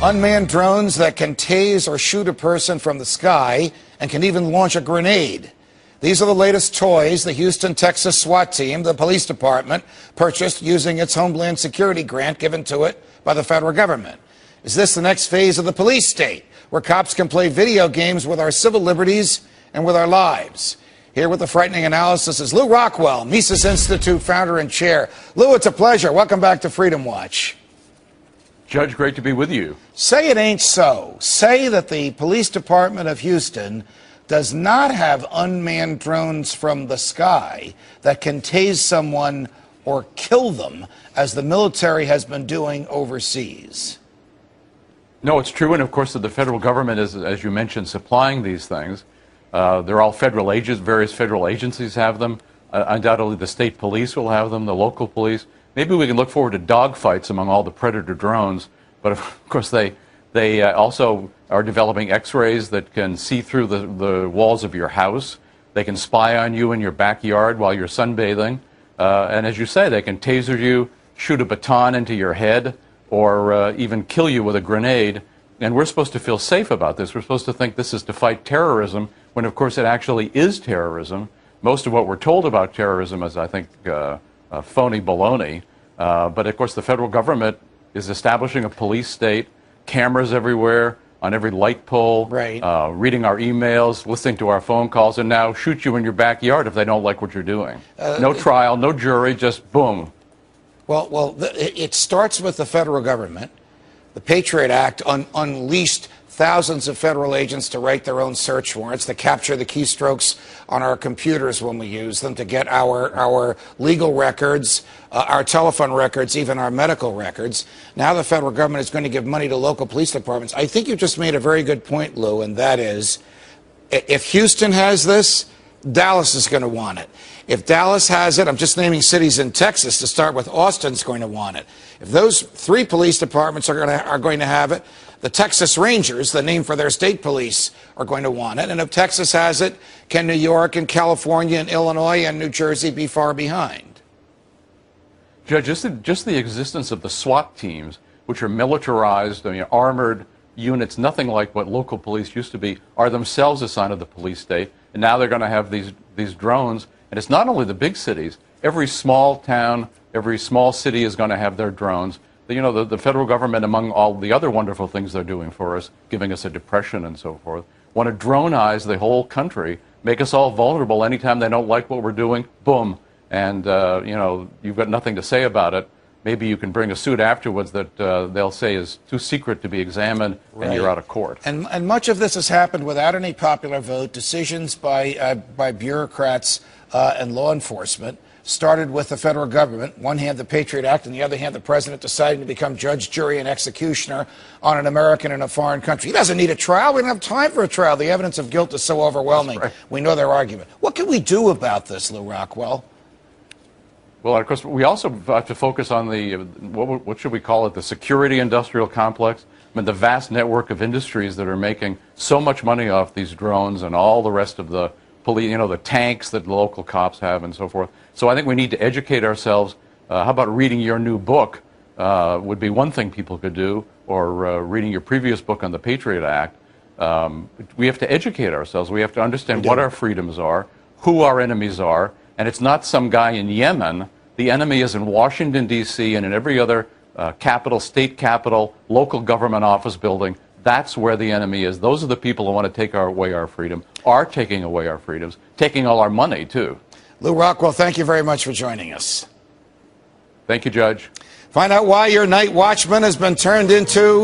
Unmanned drones that can tase or shoot a person from the sky and can even launch a grenade. These are the latest toys the Houston, Texas SWAT team, the police department, purchased using its Homeland Security grant given to it by the federal government. Is this the next phase of the police state, where cops can play video games with our civil liberties and with our lives? Here with the frightening analysis is Lew Rockwell, Mises Institute founder and chair. Lew, it's a pleasure. Welcome back to Freedom Watch. Judge, great to be with you. Say it ain't so. Say that the police department of Houston does not have unmanned drones from the sky that can tase someone or kill them, as the military has been doing overseas. No, it's true, and of course the federal government is, as you mentioned, supplying these things. They're all federal agents. Various federal agencies have them. Undoubtedly the state police will have them, the local police. Maybe we can look forward to dogfights among all the Predator drones, but of course they also are developing X-rays that can see through the walls of your house. They can spy on you in your backyard while you're sunbathing. And as you say, they can taser you, shoot a baton into your head, or even kill you with a grenade. And we're supposed to feel safe about this. We're supposed to think this is to fight terrorism, when of course it actually is terrorism. Most of what we're told about terrorism is, I think, phony baloney. But of course the federal government is establishing a police state, cameras everywhere, on every light pole, right. Reading our emails, listening to our phone calls, and now shoot you in your backyard if they don't like what you're doing. No trial, no jury, just boom. Well, it starts with the federal government. The Patriot Act unleashed thousands of federal agents to write their own search warrants, to capture the keystrokes on our computers when we use them, to get our legal records, our telephone records, even our medical records. Now the federal government is going to give money to local police departments. I think you just made a very good point, Lew, and that is, if Houston has this, Dallas is going to want it. If Dallas has it, I'm just naming cities in Texas to start with, Austin's going to want it. If those three police departments are going to have it, the Texas Rangers, the name for their state police, are going to want it. And if Texas has it, can New York and California and Illinois and New Jersey be far behind? Judge, just the existence of the SWAT teams, which are militarized, armored units, nothing like what local police used to be, are themselves a sign of the police state. And now they're going to have these drones. And it's not only the big cities. Every small town, every small city is going to have their drones. The federal government, among all the other wonderful things they're doing for us, giving us a depression and so forth, want to dronize the whole country, make us all vulnerable. Anytime they don't like what we're doing, boom. And, you've got nothing to say about it. Maybe you can bring a suit afterwards that they'll say is too secret to be examined, right. And you're out of court. And much of this has happened without any popular vote. Decisions by bureaucrats and law enforcement started with the federal government. One hand the Patriot Act, and the other hand the president deciding to become judge, jury, and executioner on an American in a foreign country. He doesn't need a trial. We don't have time for a trial. The evidence of guilt is so overwhelming. Right. We know their argument. What can we do about this, Lew Rockwell? Well, of course, we also have to focus on the, what should we call it, the security industrial complex. I mean, the vast network of industries that are making so much money off these drones and all the rest of the police, the tanks that local cops have and so forth. So I think we need to educate ourselves. How about reading your new book would be one thing people could do, or reading your previous book on the Patriot Act. We have to educate ourselves. We have to understand what our freedoms are, who our enemies are, and it's not some guy in Yemen. The enemy is in Washington, D.C., and in every other capital, state capital, local government office building. That's where the enemy is. Those are the people who want to take away our freedom, are taking away our freedoms, taking all our money, too. Lew Rockwell, thank you very much for joining us. Thank you, Judge. Find out why your night watchman has been turned into